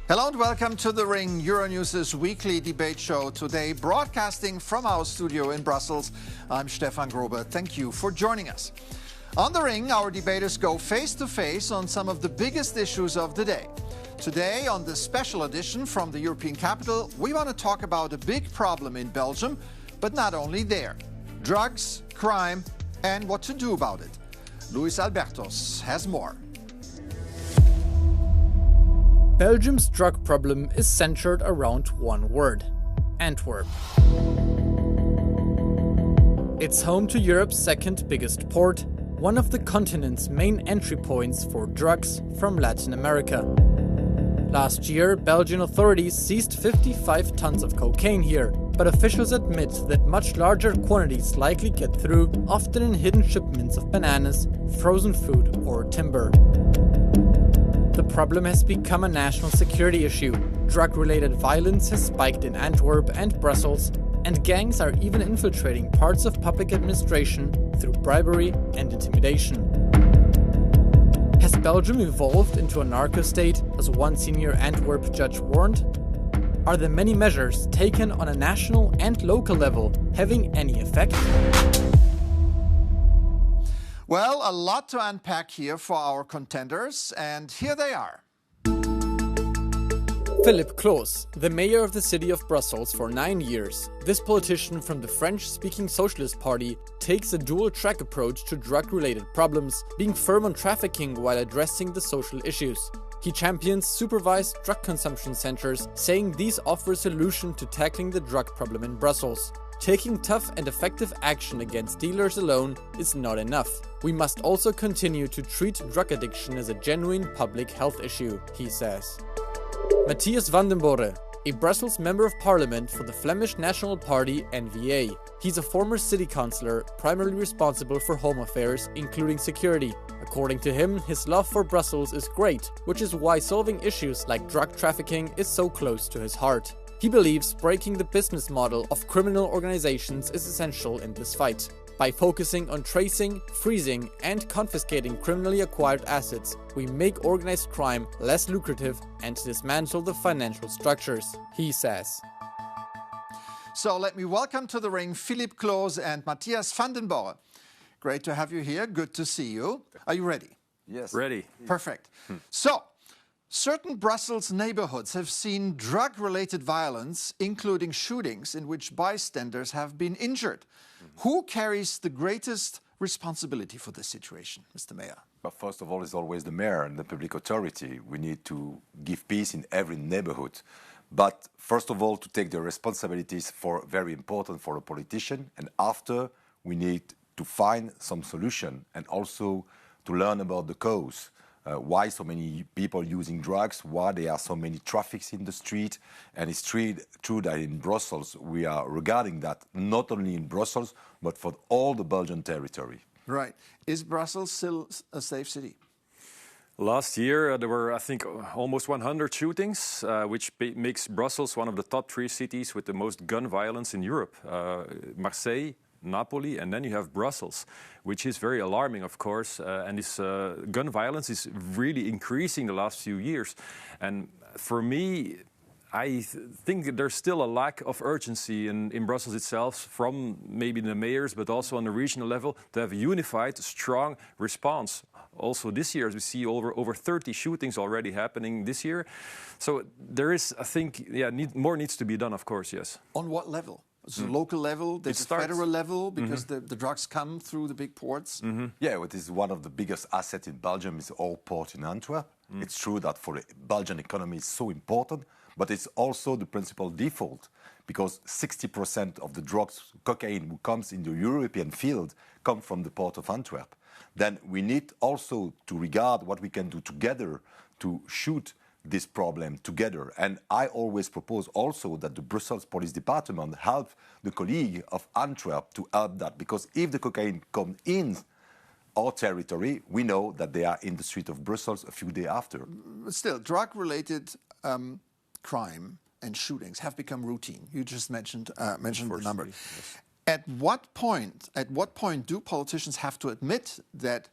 Hello and welcome to The Ring, Euronews' weekly debate show. Today, broadcasting from our studio in Brussels, I'm Stefan Grober. Thank you for joining us. On The Ring, our debaters go face-to-face on some of the biggest issues of the day. Today, on this special edition from the European capital, we want to talk about a big problem in Belgium, but not only there. Drugs, crime, and what to do about it. Luis Albertos has more. Belgium's drug problem is centered around one word: Antwerp. It's home to Europe's second biggest port, one of the continent's main entry points for drugs from Latin America. Last year, Belgian authorities seized 55 tons of cocaine here, but officials admit that much larger quantities likely get through, often in hidden shipments of bananas, frozen food, or timber. The problem has become a national security issue. Drug-related violence has spiked in Antwerp and Brussels, and gangs are even infiltrating parts of public administration through bribery and intimidation. Has Belgium evolved into a narco-state, as one senior Antwerp judge warned? Are the many measures taken on a national and local level having any effect? Well, a lot to unpack here for our contenders, and here they are. Philippe Close, the mayor of the city of Brussels for 9 years, this politician from the French-speaking Socialist Party takes a dual-track approach to drug-related problems, being firm on trafficking while addressing the social issues. He champions supervised drug consumption centers, saying these offer a solution to tackling the drug problem in Brussels. Taking tough and effective action against dealers alone is not enough. We must also continue to treat drug addiction as a genuine public health issue, he says. Mathias Vanden Borre, a Brussels Member of Parliament for the Flemish National Party N-VA. He's a former city councillor, primarily responsible for home affairs, including security. According to him, his love for Brussels is great, which is why solving issues like drug trafficking is so close to his heart. He believes breaking the business model of criminal organizations is essential in this fight. By focusing on tracing, freezing, and confiscating criminally acquired assets, we make organized crime less lucrative and dismantle the financial structures, he says. So let me welcome to the ring Philippe Close and Mathias Vanden Borre. Great to have you here. Good to see you. Are you ready? Yes. Ready. Perfect. So, certain Brussels neighborhoods have seen drug-related violence, including shootings in which bystanders have been injured. Who carries the greatest responsibility for this situation, Mr. Mayor? But first of all, it's always the mayor and the public authority. We need to give peace in every neighborhood. But first of all, to take the responsibilities for very important for a politician. And after, we need to find some solution and also to learn about the cause. Why so many people using drugs, why there are so many traffics in the street. And it's true that in Brussels, we are regarding that not only in Brussels, but for all the Belgian territory. Right. Is Brussels still a safe city? Last year, there were, I think, almost 100 shootings, which makes Brussels one of the top 3 cities with the most gun violence in Europe. Marseille, Napoli, and then you have Brussels, which is very alarming, of course, and this gun violence is really increasing the last few years. And for me, I think that there's still a lack of urgency in Brussels itself from maybe the mayors, but also on the regional level, to have a unified, strong response. Also this year, as we see over 30 shootings already happening this year. So there is, I think, more needs to be done, of course, yes. On what level? The local level, the federal level, because the drugs come through the big ports? Yeah, it is one of the biggest assets in Belgium is our port in Antwerp. It's true that for the Belgian economy it's so important, but it's also the principal default because 60% of the drugs, cocaine, who comes in the European field come from the port of Antwerp. Then we need also to regard what we can do together to shoot this problem together. And I always propose also that the Brussels Police Department help the colleague of Antwerp to help that, because if the cocaine comes in our territory, we know that they are in the street of Brussels a few days after. Still, drug-related crime and shootings have become routine. You just mentioned the number. Yes. At what point do politicians have to admit that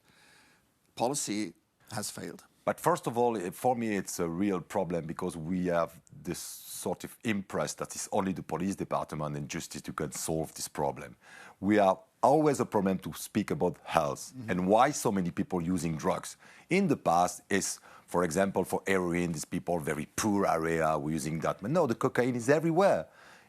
policy has failed? But first of all, for me, it's a real problem because we have this sort of impression that it's only the police department and justice who can solve this problem. We have always a problem to speak about health and why so many people using drugs. In the past, is, for example, for heroin, these people, very poor area, were using that. But no, the cocaine is everywhere,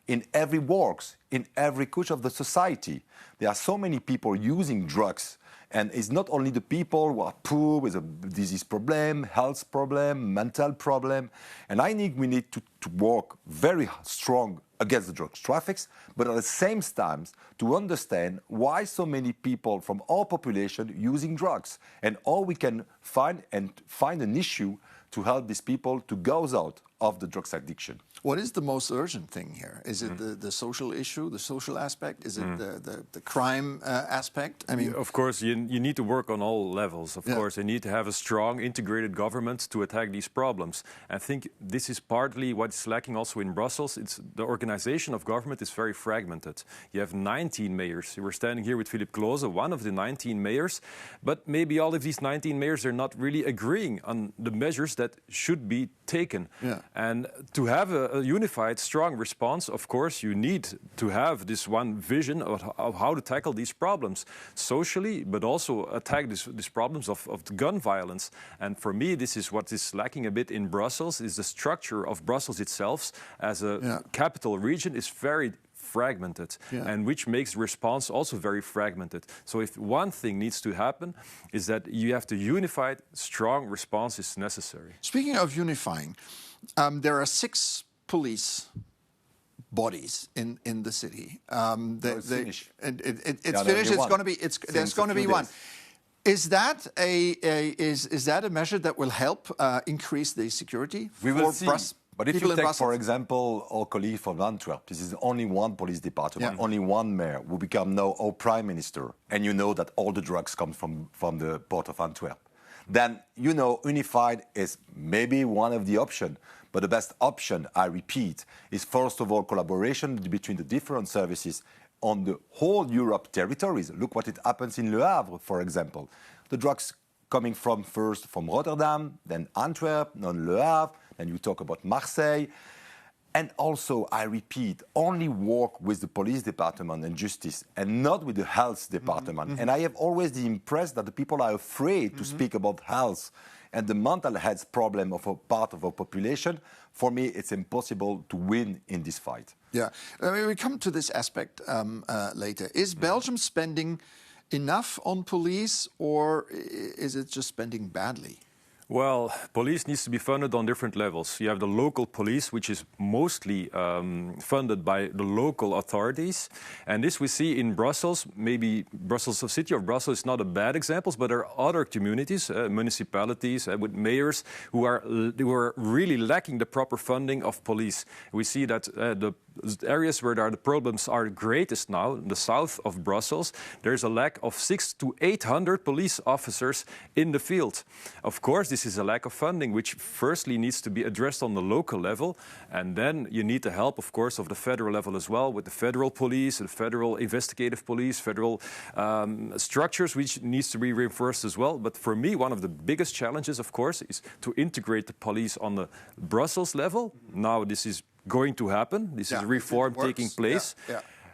in every works, in every couch of the society. There are so many people using drugs. And it's not only the people who are poor with a disease problem, health problem, mental problem. And I think we need to work very strong against the drugs traffics, but at the same time to understand why so many people from our population using drugs and how we can find an issue to help these people to go out of the drugs addiction. What is the most urgent thing here? Is it the social issue, the social aspect? Is it the crime aspect? I mean, of course, you need to work on all levels. Of course, you need to have a strong, integrated government to attack these problems. I think this is partly what's lacking also in Brussels. It's the organization of government is very fragmented. You have 19 mayors. We're standing here with Philippe Close, one of the 19 mayors. But maybe all of these 19 mayors are not really agreeing on the measures that should be taken. Yeah. And to have a unified, strong response, of course, you need to have this one vision of how to tackle these problems socially, but also attack these problems of gun violence. And for me, this is what is lacking a bit in Brussels, is the structure of Brussels itself as a capital region is very fragmented, and which makes response also very fragmented. So if one thing needs to happen is that you have to unified, strong response is necessary. Speaking of unifying, there are 6 police bodies in the city. It's finished. It's finished. It's going to be. There's going to be one. Is that a measure that will help increase the security? We will see. But if you take, for example, our colleague from Antwerp, this is only one police department, only one mayor, who become now our prime minister, and you know that all the drugs come from the port of Antwerp. Then, you know, unified is maybe one of the options. But the best option, I repeat, is first of all collaboration between the different services on the whole Europe territories. Look what it happens in Le Havre, for example. The drugs coming first from Rotterdam, then Antwerp, then Le Havre, then you talk about Marseille. And also, I repeat, only work with the police department and justice and not with the health department. And I have always the impression that the people are afraid to speak about health and the mental health problem of a part of our population. For me, it's impossible to win in this fight. Yeah, we come to this aspect later. Is Belgium spending enough on police, or is it just spending badly? Well, police needs to be funded on different levels. You have the local police, which is mostly funded by the local authorities. And this we see in Brussels. Maybe Brussels, the city of Brussels is not a bad example, but there are other communities, municipalities with mayors who are really lacking the proper funding of police. We see that the areas where the problems are greatest now, in the south of Brussels, there's a lack of 600 to 800 police officers in the field. Of course, this is a lack of funding, which firstly needs to be addressed on the local level, and then you need the help, of course, of the federal level as well, with the federal police, the federal investigative police, federal structures, which needs to be reinforced as well. But for me, one of the biggest challenges, of course, is to integrate the police on the Brussels level. Now, this is going to happen. This is reform taking place.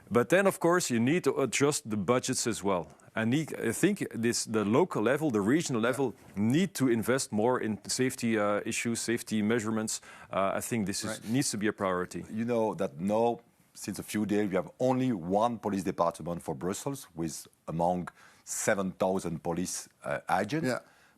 But then, of course, you need to adjust the budgets as well. And I think the local level, the regional level, need to invest more in safety issues, safety measurements. I think this needs to be a priority. You know that now, since a few days, we have only one police department for Brussels, with among 7,000 police agents.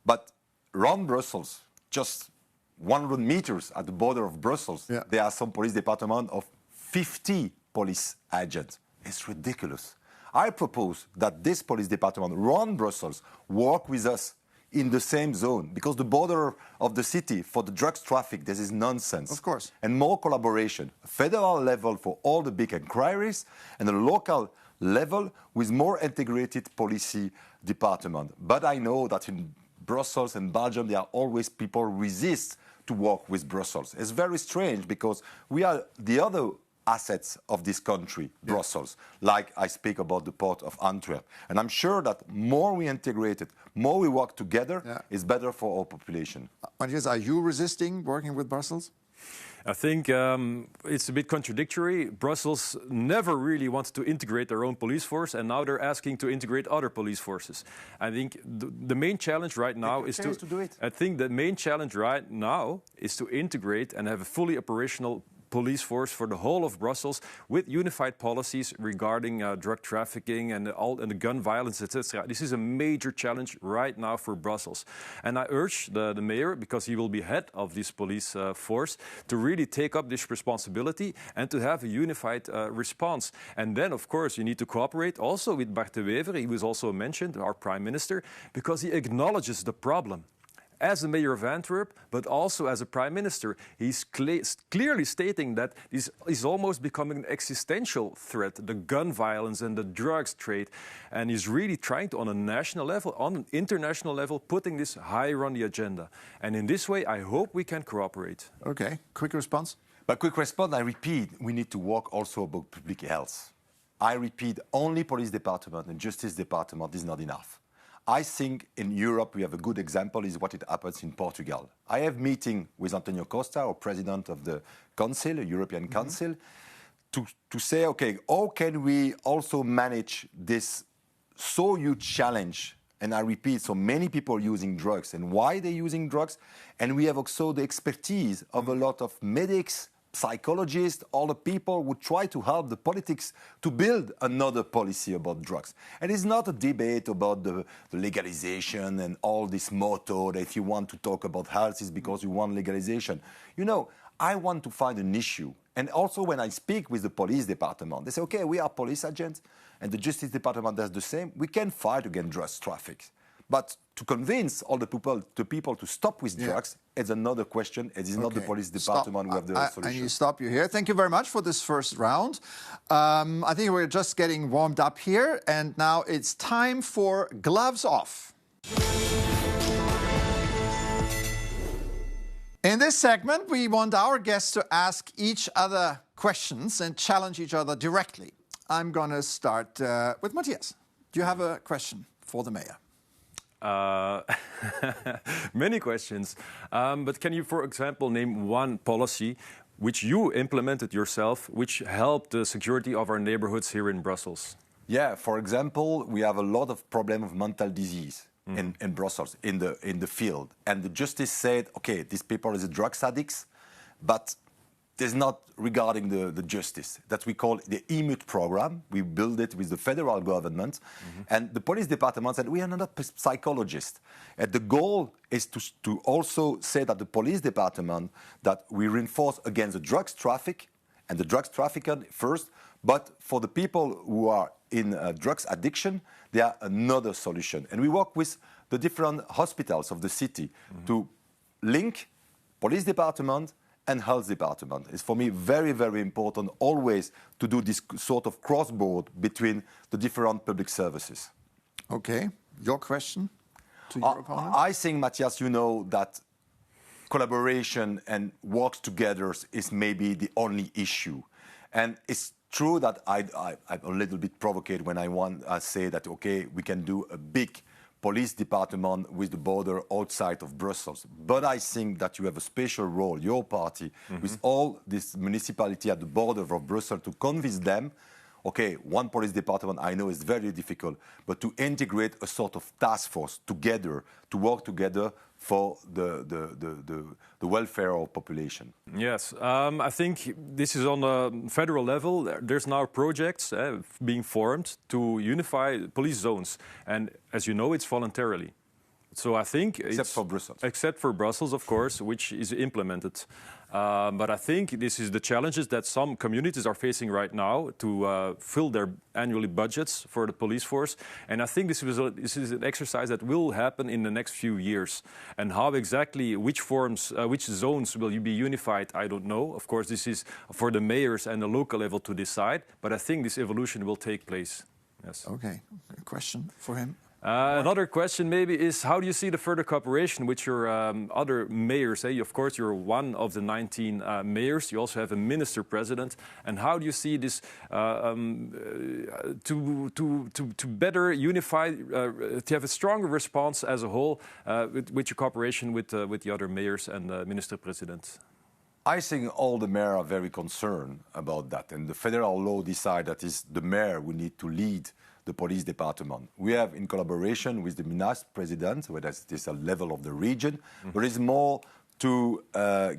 But around Brussels, just 100 meters at the border of Brussels, there are some police departments of 50 police agents. It's ridiculous. I propose that this police department around Brussels work with us in the same zone, because the border of the city for the drugs traffic, this is nonsense. Of course. And more collaboration, federal level for all the big inquiries, and a local level with more integrated policy department. But I know that in Brussels and Belgium, there are always people resist to work with Brussels. It's very strange, because we are the other assets of this country, Brussels, like I speak about the port of Antwerp. And I'm sure that more we integrate it, more we work together, is better for our population. Mathias, are you resisting working with Brussels? I think it's a bit contradictory. Brussels never really wanted to integrate their own police force, and now they're asking to integrate other police forces. I think the main challenge right now is to do it. I think the main challenge right now is to integrate and have a fully operational police force for the whole of Brussels with unified policies regarding drug trafficking and the gun violence, etc. This is a major challenge right now for Brussels. And I urge the mayor, because he will be head of this police force, to really take up this responsibility and to have a unified response. And then, of course, you need to cooperate also with Bart de Wever. He was also mentioned, our prime minister, because he acknowledges the problem. As the mayor of Antwerp, but also as a prime minister, he's clearly stating that this is almost becoming an existential threat, the gun violence and the drugs trade. And he's really trying to, on a national level, on an international level, putting this higher on the agenda. And in this way, I hope we can cooperate. Okay, quick response. But quick response, I repeat, we need to work also about public health. I repeat, only police department and justice department is not enough. I think in Europe we have a good example is what it happens in Portugal. I have meeting with Antonio Costa, our president of the Council, European Council, to say, okay, how can we also manage this so huge challenge? And I repeat, so many people using drugs and why they're using drugs. And we have also the expertise of a lot of medics, psychologists, all the people who try to help the politics to build another policy about drugs. And it's not a debate about the legalization and all this motto that if you want to talk about health is because you want legalization. You know, I want to find an issue. And also when I speak with the police department, they say, okay, we are police agents, and the justice department does the same. We can fight against drug traffic. But to convince all the people to stop with drugs, it's another question. It is not the police department who have the solution. I need to stop you here. Thank you very much for this first round. I think we're just getting warmed up here, and now it's time for gloves off. In this segment, we want our guests to ask each other questions and challenge each other directly. I'm going to start with Mathias. Do you have a question for the mayor? Many questions. But can you, for example, name one policy which you implemented yourself, which helped the security of our neighborhoods here in Brussels? Yeah, for example, we have a lot of problem of mental disease in Brussels, in the field. And the justice said, okay, these people are drug addicts, but it's not regarding the justice. That we call the EMUT program. We build it with the federal government. And the police department said, we are not psychologists. And the goal is to also say that the police department, that we reinforce against the drugs traffic and the drugs trafficker first, but for the people who are in drugs addiction, there are another solution. And we work with the different hospitals of the city to link police department and health department. It's for me very, very important always to do this sort of cross-board between the different public services. Okay, your question to your opponent? I think, Mathias, you know that collaboration and work together is maybe the only issue. And it's true that I'm a little bit provoked when I say that, okay, we can do a big police department with the border outside of Brussels. But I think that you have a special role, your party, with all this municipality at the border of Brussels to convince them, okay, one police department I know is very difficult, but to integrate a sort of task force together, to work together for the welfare of population. Yes, I think this is on a federal level. There's now projects being formed to unify police zones. And as you know, it's voluntarily. So I think except for Brussels. Except for Brussels, of course, which is implemented. But I think this is the challenges that some communities are facing right now to fill their annual budgets for the police force. And I think this is an exercise that will happen in the next few years. And how exactly, which zones will be unified, I don't know. Of course, this is for the mayors and the local level to decide. But I think this evolution will take place. Yes. Okay. A question for him? Another question maybe is, how do you see the further cooperation with your other mayors? Of course, you're one of the 19 mayors. You also have a minister-president. And how do you see this to better unify, to have a stronger response as a whole with your cooperation with the other mayors and minister-presidents? I think all the mayors are very concerned about that. And the federal law decides that it's the mayor who need to lead the police department. We have, in collaboration with the minister president, where that's a level of the region, there is more to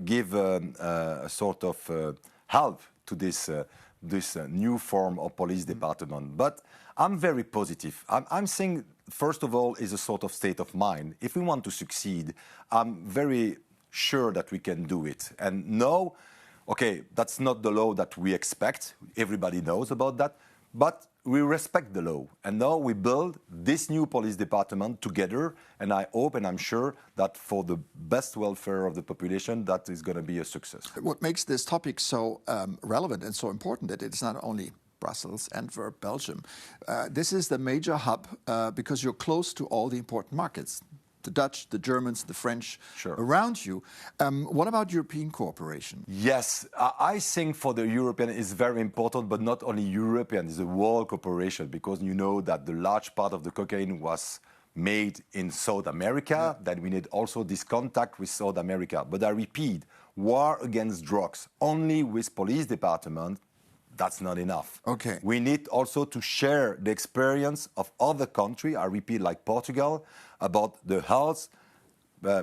give a sort of help to this new form of police department. But I'm very positive. I'm saying, first of all, is a sort of state of mind. If we want to succeed, I'm very sure that we can do it. And no, okay, that's not the law that we expect. Everybody knows about that. But we respect the law. And now we build this new police department together. And I hope and I'm sure that for the best welfare of the population, that is going to be a success. What makes this topic so relevant and so important that it's not only Brussels, Antwerp, Belgium. This is the major hub because you're close to all the important markets. The Dutch, the Germans, the French around you. What about European cooperation? Yes, I think for the European it's very important, but not only European, it's a world cooperation, because you know that the large part of the cocaine was made in South America, that we need also this contact with South America. But I repeat, war against drugs only with police department, that's not enough. Okay. We need also to share the experience of other countries, I repeat, like Portugal, about the health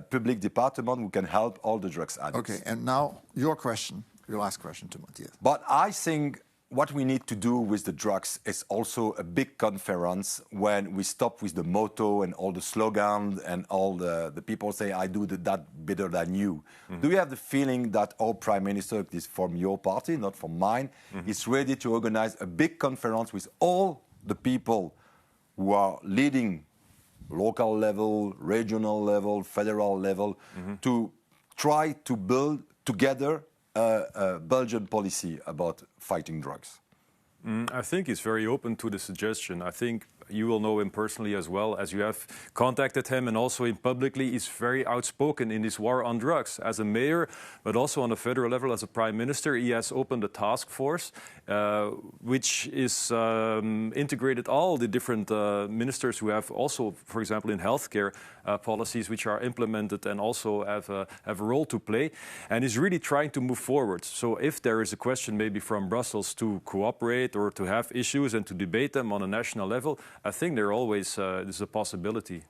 public department who can help all the drugs addicts. Okay, and now your last question to Mathias. But I think what we need to do with the drugs is also a big conference when we stop with the motto and all the slogans and all the people say, I do that better than you. Do you have the feeling that our Prime Minister, is from your party, not from mine, is ready to organize a big conference with all the people who are leading local level, regional level, federal level, to try to build together a Belgian policy about fighting drugs? I think he's very open to the suggestion. I think you will know him personally as well, as you have contacted him, and also in publicly he's very outspoken in this war on drugs. As a mayor, but also on the federal level as a prime minister, he has opened a task force which is integrated all the different ministers who have also, for example, in healthcare policies which are implemented and also have a role to play, and is really trying to move forward. So if there is a question maybe from Brussels to cooperate or to have issues and to debate them on a national level, I think there always is a possibility.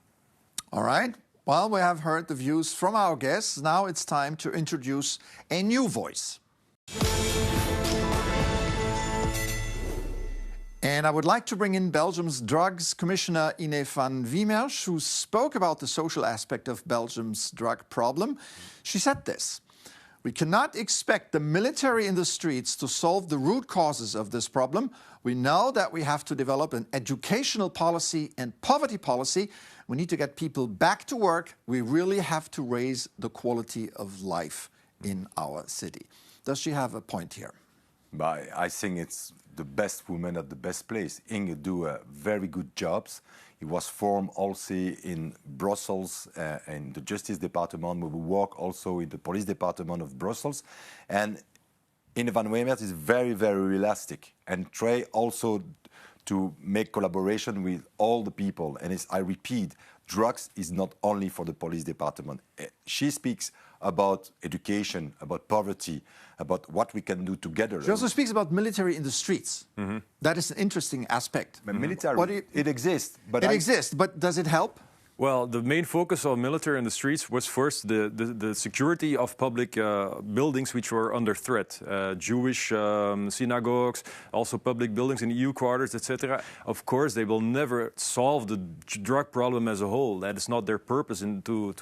All right. Well, we have heard the views from our guests. Now it's time to introduce a new voice. And I would like to bring in Belgium's Drugs Commissioner Ine van Wiemersch, who spoke about the social aspect of Belgium's drug problem. She said this: "We cannot expect the military in the streets to solve the root causes of this problem. We know that we have to develop an educational policy and poverty policy. We need to get people back to work. We really have to raise the quality of life in our city." Does she have a point here? But I think it's the best woman at the best place. Inge do very good jobs. He was formed also in Brussels in the Justice Department. We work also in the Police Department of Brussels. And Ine van Wiemersch is very, very realistic and try also to make collaboration with all the people. And I repeat, drugs is not only for the police department. She speaks about education, about poverty, about what we can do together. She also speaks about military in the streets. That is an interesting aspect. Military, it exists. But it exists, but does it help? Well, the main focus of military in the streets was first the security of public buildings which were under threat. Jewish synagogues, also public buildings in EU quarters, etc. Of course, they will never solve the drug problem as a whole. That is not their purpose to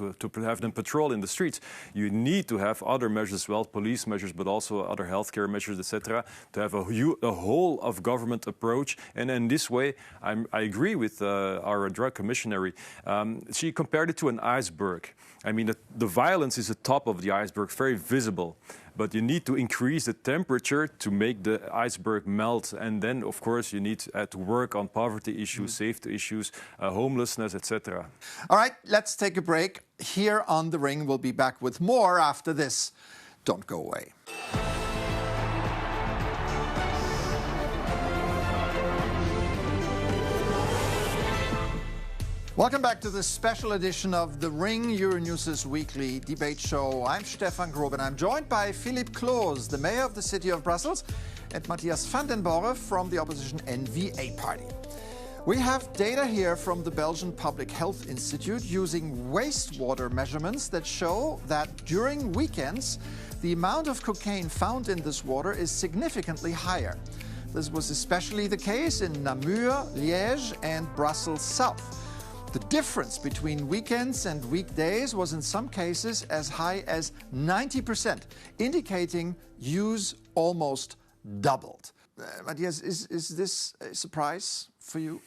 have them patrol in the streets. You need to have other measures as well, police measures, but also other healthcare measures, etc. To have a whole of government approach. And in this way, I agree with our drug commissionary. She compared it to an iceberg. I mean, the violence is the top of the iceberg, very visible. but you need to increase the temperature to make the iceberg melt. And then, of course, you need to work on poverty issues, safety issues, homelessness, etc. All right, let's take a break. Here on The Ring, we'll be back with more after this. Don't go away. Welcome back to this special edition of The Ring, Euronews' weekly debate show. I'm Stefan Grob, and I'm joined by Philippe Close, the mayor of the city of Brussels, and Mathias Vanden Borre from the opposition NVA party. We have data here from the Belgian Public Health Institute using wastewater measurements that show that during weekends, the amount of cocaine found in this water is significantly higher. This was especially the case in Namur, Liège, and Brussels South. The difference between weekends and weekdays was in some cases as high as 90%, indicating use almost doubled. Matthias, is this a surprise for you?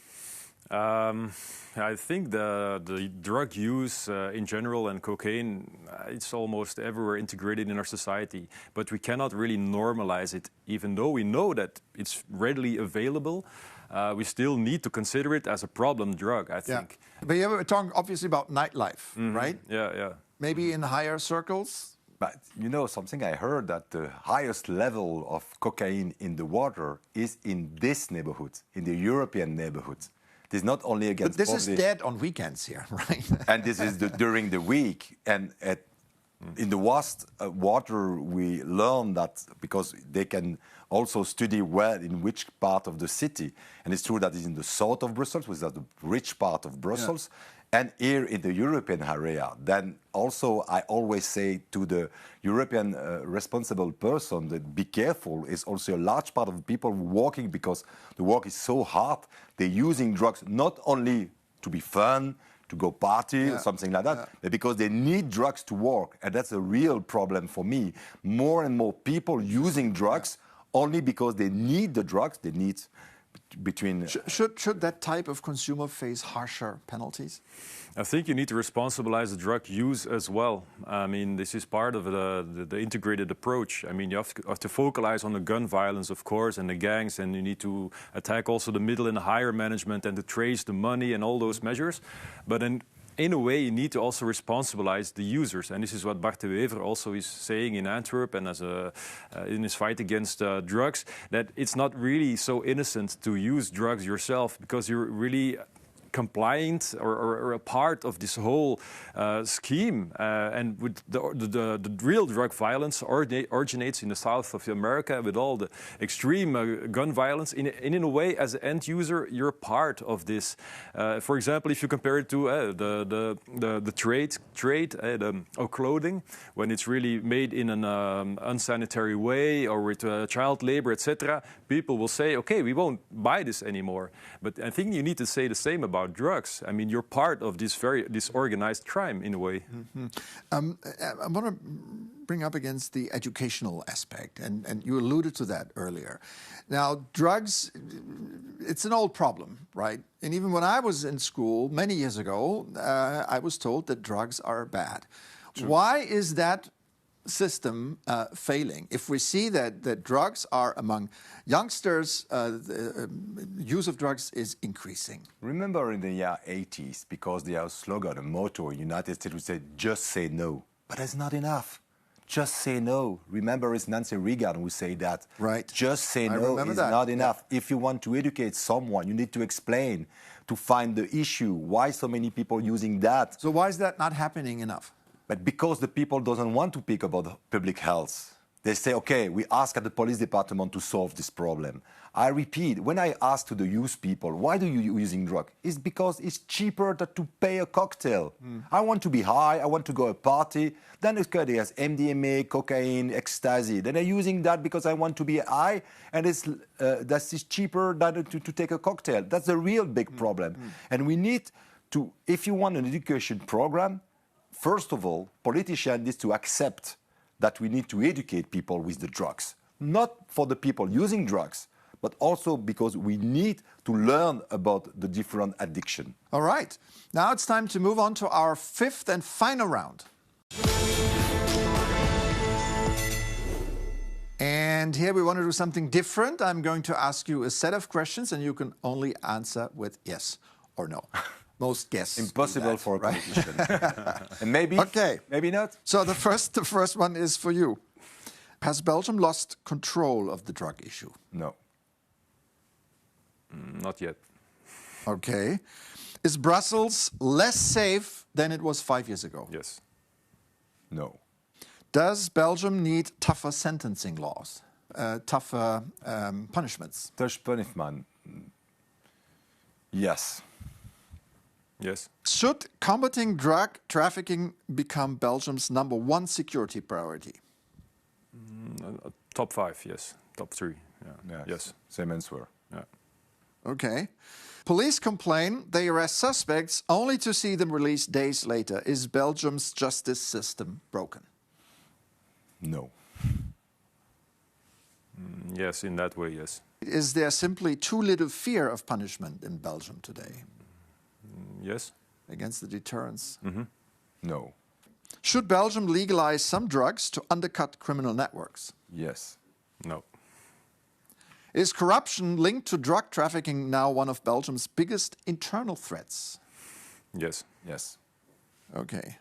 I think the drug use in general and cocaine, it's almost everywhere integrated in our society. But we cannot really normalize it, even though we know that it's readily available. We still need to consider it as a problem drug, I think. Yeah. But you were talking obviously about nightlife, right? Yeah. Maybe in higher circles? But you know something, I heard that the highest level of cocaine in the water is in this neighborhood, in the European neighborhood. It is not only against But this poverty. is dead on weekends here, right? And this is during the week. And in the West water, we learn that because they can also study where, in which part of the city. And it's true that it's in the south of Brussels, which is the rich part of Brussels. Yeah. And here in the European area, then also I always say to the European responsible person that be careful. Is also a large part of people walking because the work is so hard. They're using drugs not only to be fun, to go party or something like that, but because they need drugs to work. And that's a real problem for me. More and more people using drugs only because they need the drugs, they need between... Should that type of consumer face harsher penalties? I think you need to responsibilize the drug use as well. I mean, this is part of the integrated approach. I mean, you have to focalize on the gun violence, of course, and the gangs, and you need to attack also the middle and the higher management and to trace the money and all those measures. But in a way, you need to also responsibilize the users. And this is what Bart de Wever also is saying in Antwerp and in his fight against drugs, that it's not really so innocent to use drugs yourself because you're really compliant or a part of this whole scheme. And with the real drug violence originates in the south of America with all the extreme gun violence. In a way, as an end user, you're part of this. For example, if you compare it to the trade of clothing, when it's really made in an unsanitary way or with child labor, etc., people will say, okay, we won't buy this anymore. But I think you need to say the same about drugs. I mean, you're part of this organized crime in a way. Mm-hmm. I want to bring up against the educational aspect, and you alluded to that earlier. Now, drugs, it's an old problem, right? And even when I was in school many years ago, I was told that drugs are bad. True. Why is that system failing? If we see that drugs are among youngsters, the use of drugs is increasing. Remember in the year 80s, because their slogan, a motto in the United States would say, just say no. But that's not enough. Just say no. Remember, it's Nancy Reagan who said that. Right. Just say no is not enough. If you want to educate someone, you need to explain, to find the issue. Why so many people using that? So why is that not happening enough? But because the people doesn't want to speak about public health. They say, okay, we ask at the police department to solve this problem. I repeat, when I ask to the youth people, why do you using drugs? It's because it's cheaper than to pay a cocktail. I want to be high, I want to go to a party. Then there's MDMA, cocaine, ecstasy. Then they're using that because I want to be high, and that's cheaper than to take a cocktail. That's a real big problem. And we need to, if you want an education program, first of all, politicians need to accept that we need to educate people with the drugs. Not for the people using drugs, but also because we need to learn about the different addiction. All right. Now it's time to move on to our fifth and final round. And here we want to do something different. I'm going to ask you a set of questions, and you can only answer with yes or no. Most guests Impossible that, for a right? politician. And maybe, maybe not. So the first one is for you. Has Belgium lost control of the drug issue? No. Not yet. Okay. Is Brussels less safe than it was 5 years ago? Yes. No. Does Belgium need tougher sentencing laws, tougher punishments? Touch punishment. Yes. Yes. Should combating drug trafficking become Belgium's #1 security priority? Top 5, yes. Top 3, yeah. Yes. Same answer. Yeah. Okay. Police complain they arrest suspects only to see them released days later. Is Belgium's justice system broken? No. Yes, in that way, yes. Is there simply too little fear of punishment in Belgium today Yes. against the deterrence? No. Should Belgium legalize some drugs to undercut criminal networks? Yes. No. Is corruption linked to drug trafficking now one of Belgium's biggest internal threats? Yes. Yes. Okay.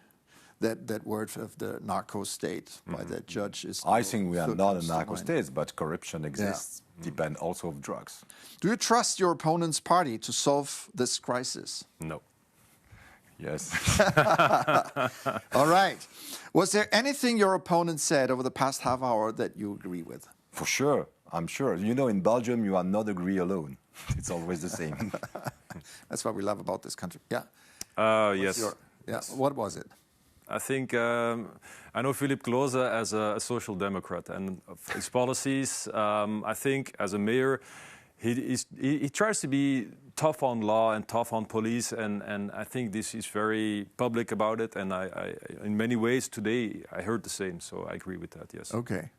That word of the narco state by that judge is... I think we are still not a comes to narco mind. state, but corruption exists. Depend also of drugs. Do you trust your opponent's party to solve this crisis? No. Yes. All right. Was there anything your opponent said over the past half hour that you agree with? For sure. I'm sure. You know, in Belgium, you are not agree alone. It's always the same. That's what we love about this country. Yeah. Yes. What was it? I think I know Philippe Close as a social democrat, and of his policies. I think as a mayor, he tries to be tough on law and tough on police, and I think this is very public about it. And I in many ways today I heard the same, so I agree with that. Yes. Okay.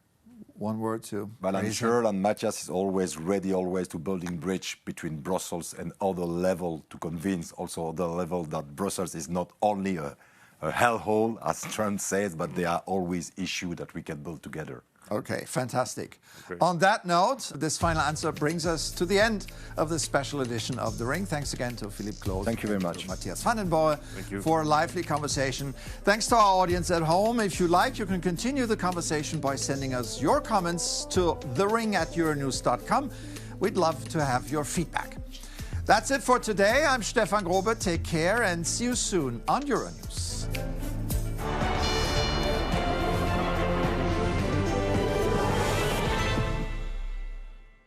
One word to... But I'm sure that Mathias is always ready, always to building bridge between Brussels and other level to convince also other level that Brussels is not only a hellhole, as Trump says, but there are always issues that we can build together. Okay, fantastic. Okay. On that note, this final answer brings us to the end of this special edition of The Ring. Thanks again to Philippe Close. Thank you very much. To Mathias Vanden Borre you. for a lively conversation. Thanks to our audience at home. If you like, you can continue the conversation by sending us your comments to thering@euronews.com. We'd love to have your feedback. That's it for today. I'm Stefan Grobe. Take care and see you soon on Euronews.